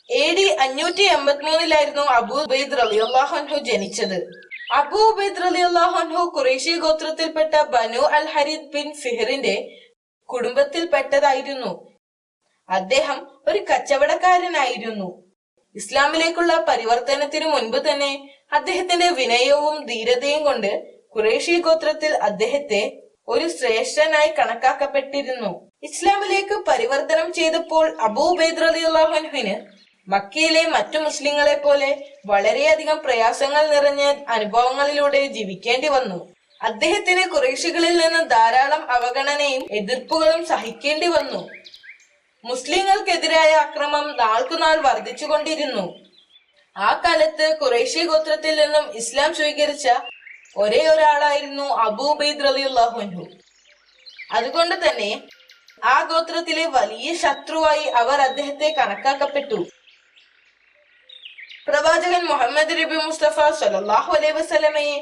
AD 583 Abu Ubaid റളിയല്ലാഹു അൻഹു ജനിച്ചത്. അബൂ ഉബൈദ് റളിയല്ലാഹു അൻഹു ഖുറൈശി ഗോത്രത്തിൽപ്പെട്ട ബനു അൽ ഹരിദ് ബിൻ ഫിഹ്റിന്റെ കുടുംബത്തിൽപ്പെട്ടതായിരുന്നു. അദ്ദേഹം ഒരു കച്ചവടക്കാരനായിരുന്നു. ഇസ്ലാമിലേക്കുള്ള പരിവർത്തനത്തിനു മുൻപ് തന്നെ അദ്ദേഹത്തിന്റെ വിനയവും ധീരതയും കൊണ്ട് ഖുറൈശി ഗോത്രത്തിൽ അദ്ദേഹത്തെ ഒരു ശ്രേഷ്ഠനായി കണക്കാക്കപ്പെട്ടിരുന്നു. ഇസ്ലാമിലേക്ക് പരിവർത്തനം ചെയ്തപ്പോൾ അബൂ ഉബൈദ് റളിയല്ലാഹു അൻഹുവിന് മക്കയിലെ മറ്റു മുസ്ലിങ്ങളെ പോലെ വളരെയധികം പ്രയാസങ്ങൾ നിറഞ്ഞ അനുഭവങ്ങളിലൂടെ ജീവിക്കേണ്ടി വന്നു. അദ്ദേഹത്തിന് ഖുറൈശികളിൽ നിന്ന് ധാരാളം അവഗണനയും എതിർപ്പുകളും സഹിക്കേണ്ടി വന്നു. മുസ്ലിങ്ങൾക്കെതിരായ അക്രമം നാൾക്കുനാൾ വർദ്ധിച്ചുകൊണ്ടിരുന്നു. ആ കാലത്ത് ഖുറൈശി ഗോത്രത്തിൽ നിന്നും ഇസ്ലാം സ്വീകരിച്ച ഒരേ ഒരാളായിരുന്നു അബൂ ഉബൈദ് റളിയല്ലാഹു അൻഹു. അതുകൊണ്ട് തന്നെ ആ ഗോത്രത്തിലെ വലിയ ശത്രുവായി അവർ അദ്ദേഹത്തെ കണക്കാക്കപ്പെട്ടു. പ്രവാചകൻ മുഹമ്മദ് നബി മുസ്തഫ സല്ലല്ലാഹു അലൈഹി വസല്ലമയെ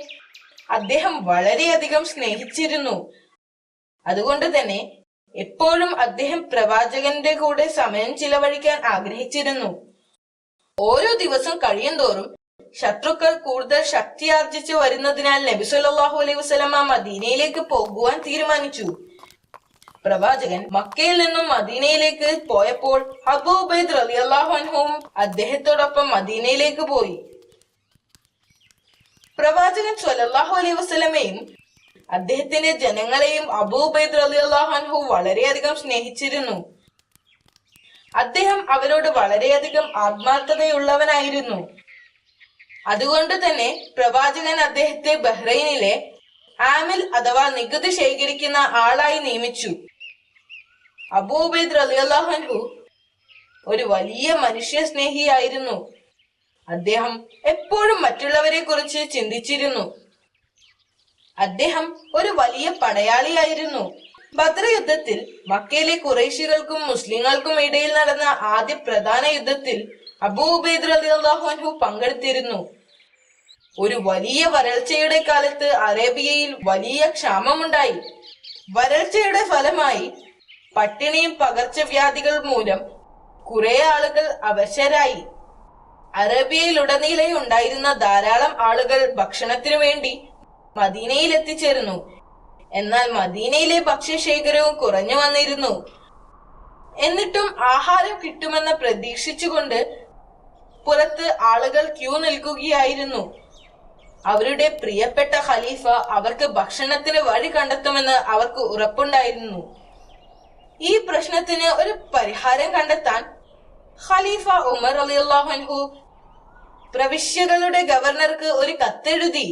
അദ്ദേഹം വളരെയധികം സ്നേഹിച്ചിരുന്നു. അതുകൊണ്ട് തന്നെ എപ്പോഴും അദ്ദേഹം പ്രവാചകന്റെ കൂടെ സമയം ചിലവഴിക്കാൻ ആഗ്രഹിച്ചിരുന്നു. ഓരോ ദിവസം കഴിയുന്തോറും ശത്രുക്കൾ കൂടുതൽ ശക്തിയാർജിച്ചു വരുന്നതിനാൽ നബി സല്ലല്ലാഹു അലൈഹി വസല്ലമ മദീനയിലേക്ക് പോകുവാൻ തീരുമാനിച്ചു. പ്രവാചകൻ മക്കയിൽ നിന്നും മദീനയിലേക്ക് പോയപ്പോൾ അബൂ ഉബൈദ് റളിയല്ലാഹു അൻഹുവും അദ്ദേഹത്തോടൊപ്പം മദീനയിലേക്ക് പോയി. പ്രവാചകൻ സ്വല്ലല്ലാഹു അലൈഹി വസല്ലമയും അദ്ദേഹത്തിന്റെ ജനങ്ങളെയും അബൂ ഉബൈദ് റളിയല്ലാഹു അൻഹു വളരെയധികം സ്നേഹിച്ചിരുന്നു. അദ്ദേഹം അവരോട് വളരെയധികം ആത്മാർത്ഥതയുള്ളവനായിരുന്നു. അതുകൊണ്ട് തന്നെ പ്രവാചകൻ അദ്ദേഹത്തെ ബഹ്റൈനിലെ ആമിൽ അഥവാ നികുതി ശേഖരിക്കുന്ന ആളായി നിയമിച്ചു. അബൂ ഉബൈദ് റളിയല്ലാഹു അൻഹു ഒരു വലിയ മനുഷ്യ സ്നേഹിയായിരുന്നു. അദ്ദേഹം എപ്പോഴും മറ്റുള്ളവരെ കുറിച്ച് ചിന്തിച്ചിരുന്നു. അദ്ദേഹം ഒരു വലിയ പടയാളിയായിരുന്നു. ബദ്ർ യുദ്ധത്തിൽ മക്കയിലെ ഖുറൈശികൾക്കും മുസ്ലിങ്ങൾക്കും ഇടയിൽ നടന്ന ആദ്യ പ്രധാന യുദ്ധത്തിൽ അബൂ ഉബൈദ് റളിയല്ലാഹു അൻഹു പങ്കെടുത്തിരുന്നു. ഒരു വലിയ വരൾച്ചയുടെ കാലത്ത് അറേബ്യയിൽ വലിയ ക്ഷാമമുണ്ടായി. വരൾച്ചയുടെ ഫലമായി പട്ടിണിയും പകർച്ചവ്യാധികൾ മൂലം കുറെ ആളുകൾ അവശരായി. അറേബ്യയിലുടനീളെ ഉണ്ടായിരുന്ന ധാരാളം ആളുകൾ ഭക്ഷണത്തിനു വേണ്ടി മദീനയിൽ എത്തിച്ചേർന്നു. എന്നാൽ മദീനയിലെ ഭക്ഷ്യശേഖരവും കുറഞ്ഞു വന്നിരുന്നു. എന്നിട്ടും ആഹാരം കിട്ടുമെന്ന് പ്രതീക്ഷിച്ചുകൊണ്ട് പുറത്ത് ആളുകൾ ക്യൂ നിൽക്കുകയായിരുന്നു. അവരുടെ പ്രിയപ്പെട്ട ഖലീഫ അവർക്ക് ഭക്ഷണത്തിന് വഴി കണ്ടെത്തുമെന്ന് അവർക്ക് ഉറപ്പുണ്ടായിരുന്നു. ഈ പ്രശ്നത്തിന് ഒരു പരിഹാരം കണ്ടെത്താൻ ഖലീഫ ഉമർ റളിയല്ലാഹു അൻഹു പ്രവിശ്യകളുടെ ഗവർണർക്ക് ഒരു കത്തെഴുതി.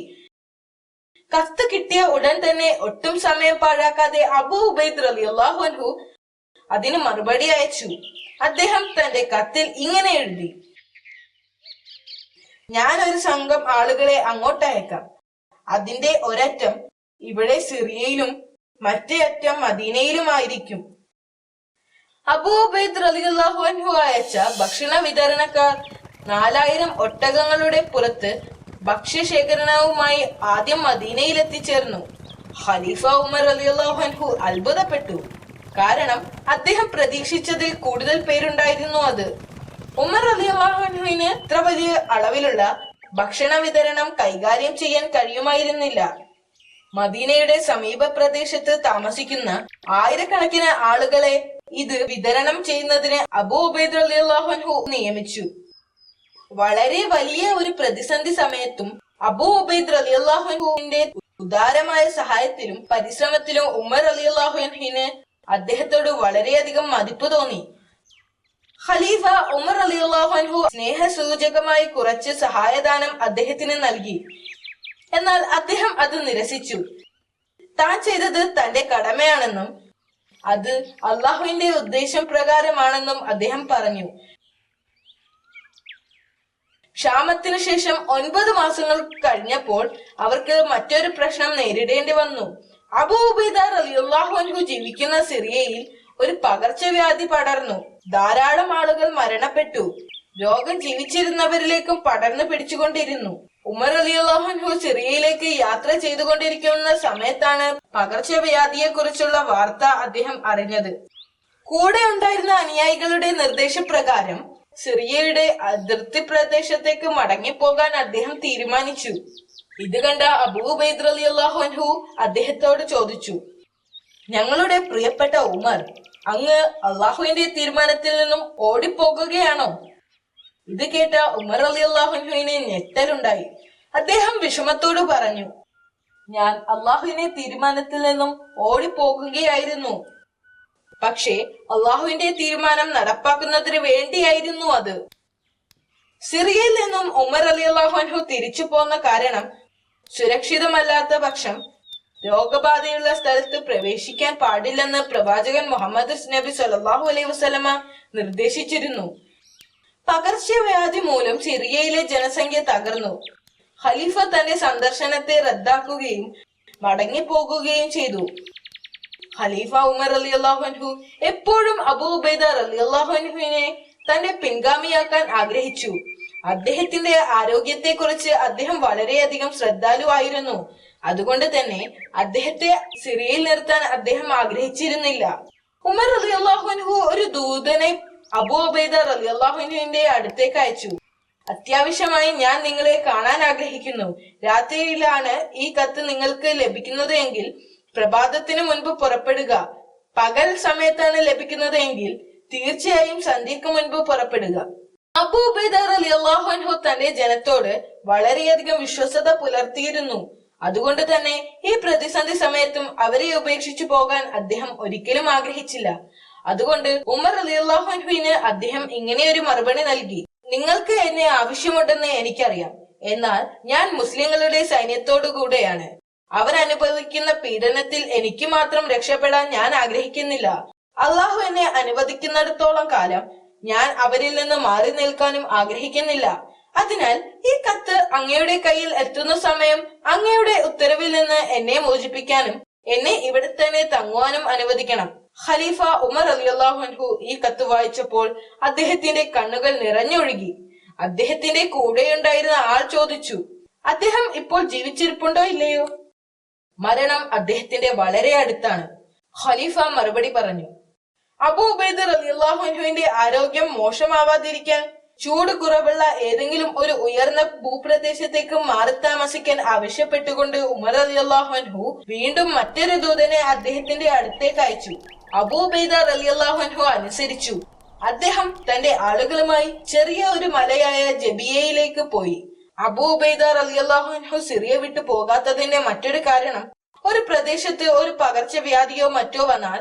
കത്ത് കിട്ടിയ ഉടൻ തന്നെ ഒട്ടും സമയം പാഴാക്കാതെ അബൂ ഉബൈദ് റളിയല്ലാഹു അൻഹു അതിന് മറുപടി അയച്ചു. അദ്ദേഹം തന്റെ കത്തിൽ ഇങ്ങനെ എഴുതി: ഞാൻ ഒരു സംഘം ആളുകളെ അങ്ങോട്ട് അയക്കാം. അതിന്റെ ഒരറ്റം ഇവിടെ സിറിയയിലും മറ്റേ അറ്റം മദീനയിലുമായിരിക്കും. അബൂ ഉബൈദ് റളിയല്ലാഹു അൻഹു അയച്ച ഭക്ഷണ വിതരണക്കാർ 4000 ഒട്ടകങ്ങളുടെ പുറത്ത് ഭക്ഷ്യശേഖരണവുമായി ആദ്യം മദീനയിൽ എത്തിച്ചേർന്നു. ഖലീഫ ഉമർ റളിയല്ലാഹു അൻഹു അത്ഭുതപ്പെട്ടു. കാരണം അദ്ദേഹം പ്രതീക്ഷിച്ചതിൽ കൂടുതൽ പേരുണ്ടായിരുന്നു. അത് ഉമർ റളിയല്ലാഹു അൻഹുവിന് ഇത്ര വലിയ അളവിലുള്ള ഭക്ഷണ വിതരണം കൈകാര്യം ചെയ്യാൻ കഴിയുമായിരുന്നില്ല. മദീനയുടെ സമീപ പ്രദേശത്ത് താമസിക്കുന്ന ആയിരക്കണക്കിന് ആളുകളെ ഇത് വിതരണം ചെയ്യുന്നതിന് അബൂ ഉബൈദ് റളിയല്ലാഹു അൻഹു നിയമിച്ചു. വളരെ വലിയ ഒരു പ്രതിസന്ധി സമയത്തും അബൂ ഉബൈദ് റളിയല്ലാഹു അൻഹുവിന്റെ ഉദാരമായ സഹായത്തിലും പരിശ്രമത്തിലും ഉമർ റളിയല്ലാഹു അൻഹുവിന് അദ്ദേഹത്തോട് വളരെയധികം മതിപ്പ് തോന്നി. ഖലീഫ ഉമർ റളിയല്ലാഹു അൻഹു സ്നേഹസൂചകമായി കുറച്ച് സഹായദാനം അദ്ദേഹത്തിന് നൽകി. എന്നാൽ അദ്ദേഹം അത് നിരസിച്ചു. താൻ ചെയ്തത് തന്റെ കടമയാണെന്നും അത് അള്ളാഹുവിന്റെ ഉദ്ദേശം പ്രകാരമാണെന്നും അദ്ദേഹം പറഞ്ഞു. ക്ഷാമത്തിനു ശേഷം 9 മാസങ്ങൾ കഴിഞ്ഞപ്പോൾ അവർക്ക് മറ്റൊരു പ്രശ്നം നേരിടേണ്ടി വന്നു. അബൂ ഉബൈദ റളിയല്ലാഹു അൻഹു ജീവിക്കുന്ന സിറിയയിൽ ഒരു പകർച്ചവ്യാധി പടർന്നു. ധാരാളം ആളുകൾ മരണപ്പെട്ടു. രോഗം ജീവിച്ചിരുന്നവരിലേക്കും പടർന്നു പിടിച്ചുകൊണ്ടിരുന്നു. ഉമർ റളിയല്ലാഹു അൻഹു സിറിയയിലേക്ക് യാത്ര ചെയ്തുകൊണ്ടിരിക്കുന്ന സമയത്താണ് പകർച്ചവ്യാധിയെ കുറിച്ചുള്ള വാർത്ത അദ്ദേഹം അറിഞ്ഞത്. കൂടെ ഉണ്ടായിരുന്ന അനുയായികളുടെ നിർദ്ദേശപ്രകാരം സിറിയയുടെ അതിർത്തി പ്രദേശത്തേക്ക് മടങ്ങിപ്പോകാൻ അദ്ദേഹം തീരുമാനിച്ചു. ഇത് കണ്ട അബൂ ഉബൈദ റളിയല്ലാഹു അൻഹു അദ്ദേഹത്തോട് ചോദിച്ചു, ഞങ്ങളുടെ പ്രിയപ്പെട്ട ഉമർ, അങ്ങ് അള്ളാഹുവിന്റെ തീരുമാനത്തിൽ നിന്നും ഓടിപ്പോകുകയാണോ? ഇത് കേട്ട ഉമർ റളിയല്ലാഹു അൻഹുവിന് ഞെട്ടലുണ്ടായി. അദ്ദേഹം വിഷമത്തോട് പറഞ്ഞു, ഞാൻ അള്ളാഹുവിന്റെ തീരുമാനത്തിൽ നിന്നും ഓടിപ്പോകുകയായിരുന്നു. പക്ഷേ അള്ളാഹുവിന്റെ തീരുമാനം നടപ്പാക്കുന്നതിന് വേണ്ടിയായിരുന്നു അത്. സിറിയയിൽ നിന്നും ഉമർ റളിയല്ലാഹു അൻഹു തിരിച്ചു പോന്ന കാരണം സുരക്ഷിതമല്ലാത്ത പക്ഷം രോഗബാധയുള്ള സ്ഥലത്ത് പ്രവേശിക്കാൻ പാടില്ലെന്ന് പ്രവാചകൻ മുഹമ്മദ് നബി സല്ലല്ലാഹു അലൈഹി വസല്ലമ നിർദ്ദേശിച്ചിരുന്നു. പകർച്ചവ്യാധി മൂലം സിറിയയിലെ ജനസംഖ്യ തകർന്നു. ഖലീഫ തന്റെ സന്ദർശനത്തെ റദ്ദാക്കുകയും മടങ്ങിപ്പോകുകയും ചെയ്തു. ഖലീഫ ഉമർ റളിയല്ലാഹു അൻഹു എപ്പോഴും അബൂ ഉബൈദ റളിയല്ലാഹു അൻഹുവിനെ തന്റെ പിൻഗാമിയാക്കാൻ ആഗ്രഹിച്ചു. അദ്ദേഹത്തിന്റെ ആരോഗ്യത്തെ കുറിച്ച് അദ്ദേഹം വളരെയധികം ശ്രദ്ധാലുവായിരുന്നു. അതുകൊണ്ട് തന്നെ അദ്ദേഹത്തെ സിറിയയിൽ നിർത്താൻ അദ്ദേഹം ആഗ്രഹിച്ചിരുന്നില്ല. ഉമർ റളിയല്ലാഹു അൻഹു ഒരു ദൂതനെ അബൂ ഉബൈദ റളിയല്ലാഹു അൻഹുവിന്റെ അടുത്തേക്ക് അയച്ചു. അത്യാവശ്യമായി ഞാൻ നിങ്ങളെ കാണാൻ ആഗ്രഹിക്കുന്നു. രാത്രിയിലാണ് ഈ കത്ത് നിങ്ങൾക്ക് ലഭിക്കുന്നത് എങ്കിൽ പ്രഭാതത്തിന് മുൻപ് പുറപ്പെടുക. പകൽ സമയത്താണ് ലഭിക്കുന്നത് എങ്കിൽ തീർച്ചയായും സന്ധ്യക്ക് മുൻപ് പുറപ്പെടുക. അബൂ ഉബൈദ റളിയല്ലാഹു അൻഹു തന്റെ ജനത്തോട് വളരെയധികം വിശ്വസത പുലർത്തിയിരുന്നു. അതുകൊണ്ട് തന്നെ ഈ പ്രതിസന്ധി സമയത്തും അവരെ ഉപേക്ഷിച്ചു പോകാൻ അദ്ദേഹം ഒരിക്കലും ആഗ്രഹിച്ചില്ല. അതുകൊണ്ട് ഉമർ റളിയല്ലാഹു അൻഹുവിന് അദ്ദേഹം ഇങ്ങനെ ഒരു മറുപടി നൽകി, നിങ്ങൾക്ക് എന്നെ ആവശ്യമുണ്ടെന്ന് എനിക്കറിയാം. എന്നാൽ ഞാൻ മുസ്ലിങ്ങളുടെ സൈന്യത്തോടു കൂടെയാണ്. അവർ അനുഭവിക്കുന്ന പീഡനത്തിൽ എനിക്ക് മാത്രം രക്ഷപ്പെടാൻ ഞാൻ ആഗ്രഹിക്കുന്നില്ല. അള്ളാഹു എന്നെ അനുവദിക്കുന്നിടത്തോളം കാലം ഞാൻ അവരിൽ നിന്ന് മാറി നിൽക്കാനും ആഗ്രഹിക്കുന്നില്ല. അതിനാൽ ഈ കത്ത് അങ്ങയുടെ കയ്യിൽ എത്തുന്ന സമയം അങ്ങയുടെ ഉത്തരവിൽ നിന്ന് എന്നെ മോചിപ്പിക്കാനും എന്നെ ഇവിടെ തന്നെ തങ്ങുവാനും അനുവദിക്കണം. ഖലീഫ ഉമർ റളിയല്ലാഹു അൻഹു ഈ കത്ത് വായിച്ചപ്പോൾ അദ്ദേഹത്തിന്റെ കണ്ണുകൾ നിറഞ്ഞൊഴുകി. അദ്ദേഹത്തിന്റെ കൂടെയുണ്ടായിരുന്ന ആൾ ചോദിച്ചു, അദ്ദേഹം ഇപ്പോൾ ജീവിച്ചിരിപ്പുണ്ടോ ഇല്ലയോ? മരണം അദ്ദേഹത്തിന്റെ വളരെ അടുത്താണ്. ഖലീഫ മറുപടി പറഞ്ഞു, അബൂ ഉബൈദ റളിയല്ലാഹു അൻഹുവിന്റെ ആരോഗ്യം മോശമാവാതിരിക്കാൻ ചൂട് കുറവുള്ള ഏതെങ്കിലും ഒരു ഉയർന്ന ഭൂപ്രദേശത്തേക്ക് മാറി താമസിക്കാൻ ആവശ്യപ്പെട്ടുകൊണ്ട് ഉമർ റളിയല്ലാഹു അൻഹു വീണ്ടും മറ്റൊരു ദൂതനെ അദ്ദേഹത്തിന്റെ അടുത്തേക്ക് അയച്ചു. അബൂ ഉബൈദ റളിയല്ലാഹു അൻഹു അനുസരിച്ചു. അദ്ദേഹം തന്റെ ആളുകളുമായി ചെറിയ ഒരു മലയായ ജബിയയിലേക്ക് പോയി. അബൂ ഉബൈദ റളിയല്ലാഹു അൻഹു സിറിയ വിട്ടു പോകാത്തതിന്റെ മറ്റൊരു കാരണം, ഒരു പ്രദേശത്ത് ഒരു പകർച്ചവ്യാധിയോ മറ്റോ വന്നാൽ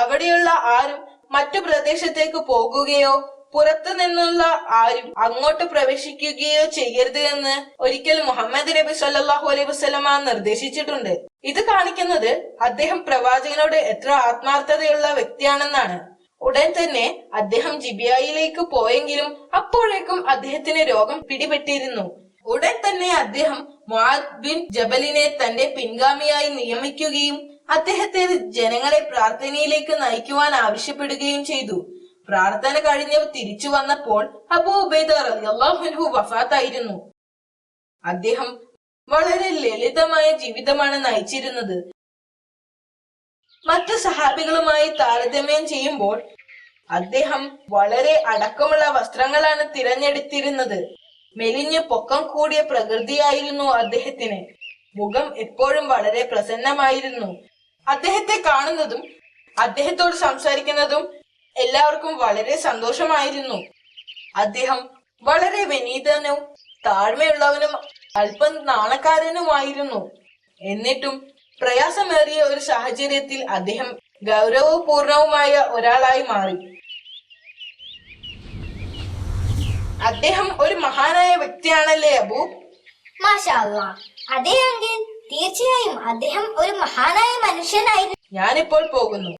അവിടെയുള്ള ആരും മറ്റു പ്രദേശത്തേക്ക് പോകുകയോ പുറത്തു നിന്നുള്ള ആരും അങ്ങോട്ട് പ്രവേശിക്കുകയോ ചെയ്യരുത് എന്ന് ഒരിക്കൽ മുഹമ്മദ് നബി സല്ലല്ലാഹു അലൈഹി വസല്ലമ നിർദ്ദേശിച്ചിട്ടുണ്ട്. ഇത് കാണിക്കുന്നത് അദ്ദേഹം പ്രവാചകനോട് എത്ര ആത്മാർത്ഥതയുള്ള വ്യക്തിയാണെന്നാണ്. ഉടൻ തന്നെ അദ്ദേഹം ജിബിയയിലേക്ക് പോയെങ്കിലും അപ്പോഴേക്കും അദ്ദേഹത്തിന് രോഗം പിടിപെട്ടിരുന്നു. ഉടൻ തന്നെ അദ്ദേഹം മുആദ് ബിൻ ജബലിനെ തന്റെ പിൻഗാമിയായി നിയമിക്കുകയും അദ്ദേഹത്തെ ജനങ്ങളെ പ്രാർത്ഥനയിലേക്ക് നയിക്കുവാൻ ആവശ്യപ്പെടുകയും ചെയ്തു. പ്രാർത്ഥന കഴിഞ്ഞ് തിരിച്ചു വന്നപ്പോൾ അബൂ ഉബൈദ റളിയല്ലാഹു അൻഹു വഫാത്തായിരുന്നു. അദ്ദേഹം വളരെ ലളിതമായ ജീവിതമാണ് നയിച്ചിരുന്നത്. മറ്റു സഹാബികളുമായി താരതമ്യം ചെയ്യുമ്പോൾ അദ്ദേഹം വളരെ അടക്കമുള്ള വസ്ത്രങ്ങളാണ് തിരഞ്ഞെടുത്തിരുന്നത്. മെലിഞ്ഞ് പൊക്കം കൂടിയ പ്രകൃതിയായിരുന്നു അദ്ദേഹത്തിന്. മുഖം എപ്പോഴും വളരെ പ്രസന്നമായിരുന്നു. അദ്ദേഹത്തെ കാണുന്നതും അദ്ദേഹത്തോട് സംസാരിക്കുന്നതും എല്ലാവർക്കും വളരെ സന്തോഷമായിരുന്നു. അദ്ദേഹം വളരെ വിനീതനും താഴ്മയുള്ളവനും അല്പം നാണക്കാരനുമായിരുന്നു. എന്നിട്ടും പ്രയാസമേറിയ ഒരു സാഹചര്യത്തിൽ അദ്ദേഹം ഗൗരവപൂർണവുമായ ഒരാളായി മാറി. അദ്ദേഹം ഒരു മഹാനായ വ്യക്തിയാണല്ലേ അബൂ? മാഷാ അല്ലാഹ്. അതെ എങ്കിൽ തീർച്ചയായും അദ്ദേഹം ഒരു മഹാനായ മനുഷ്യനായിരുന്നു. ഞാനിപ്പോൾ പോകുന്നു.